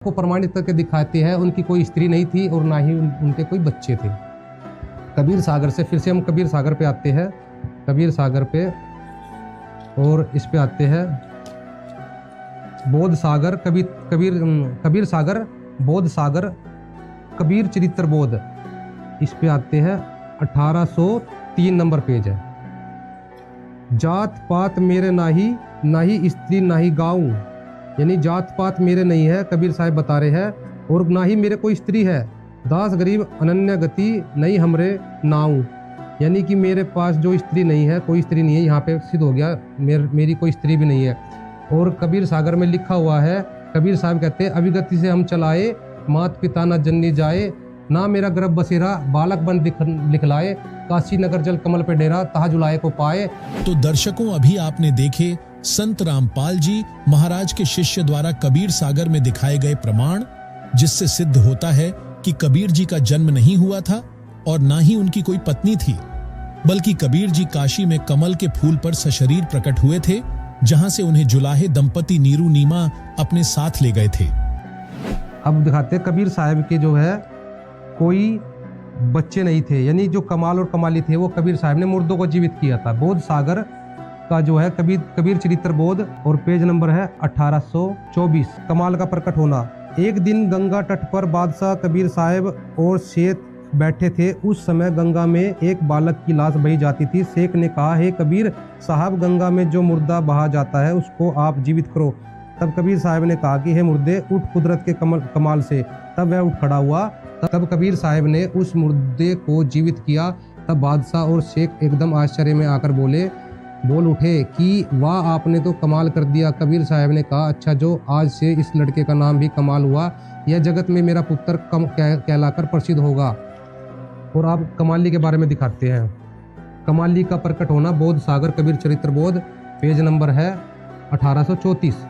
आपको प्रमाणित करके दिखाते हैं उनकी कोई स्त्री नहीं थी और ना ही उनके कोई बच्चे थे। कबीर सागर से फिर से हम कबीर सागर पे आते हैं, कबीर सागर पे, और इस पे आते हैं बोध सागर, कबीर सागर, बोध सागर, कबीर चरित्र बोध। इस पे आते हैं 1803 नंबर पेज है। जात पात मेरे नाही, नाही स्त्री नाही गाँव, यानी जात पात मेरे नहीं है, कबीर साहब बता रहे हैं, और ना ही मेरे कोई स्त्री है। दास गरीब अनन्य गति नहीं हमरे नाऊ, यानी कि मेरे पास जो स्त्री नहीं है, कोई स्त्री नहीं है। यहाँ पे सिद्ध हो गया मेरी कोई स्त्री भी नहीं है। और कबीर सागर में लिखा हुआ है, कबीर साहब कहते हैं अभिगति से हम चलाए, मात पिता न जननी जाए, ना मेरा गर्भ बसेरा बालक बन लिखलाए, काशी नगर जल कमल पे डेरा तहा जुलाए को पाए। तो दर्शकों, अभी आपने देखे संत रामपाल जी महाराज के शिष्य द्वारा कबीर सागर में दिखाए गए प्रमाण, जिससे सिद्ध होता है कि कबीर जी का जन्म नहीं हुआ था और ना ही उनकी कोई पत्नी थी, बल्कि कबीर जी काशी में कमल के फूल पर सशरीर प्रकट हुए थे, जहां से उन्हें जुलाहे दंपति नीरू नीमा अपने साथ ले गए थे। अब दिखाते हैं कबीर साहब के जो है कोई बच्चे नहीं थे, यानी जो कमाल और कमाली थे वो कबीर साहब ने मुर्दों को जीवित किया था। बोध सागर का जो है कबीर चरित्र बोध, और पेज नंबर है 1824। कमाल का प्रकट होना। एक दिन गंगा तट पर बादशाह कबीर साहब और शेख बैठे थे। उस समय गंगा में एक बालक की लाश बही जाती थी। शेख ने कहा, हे कबीर साहब, गंगा में जो मुर्दा बहा जाता है उसको आप जीवित करो। तब कबीर साहब ने कहा कि हे मुर्दे, उठ कुदरत के कमाल से। तब वह उठ खड़ा हुआ। तब कबीर साहब ने उस मुर्दे को जीवित किया। तब बादशाह और शेख एकदम आश्चर्य में आकर बोल उठे कि वाह, आपने तो कमाल कर दिया। कबीर साहब ने कहा, अच्छा, जो आज से इस लड़के का नाम भी कमाल हुआ, यह जगत में मेरा पुत्र कम कहलाकर प्रसिद्ध होगा। और आप कमाली के बारे में दिखाते हैं। कमाली का प्रकट होना, बोध सागर कबीर चरित्र बोध, पेज नंबर है 1834।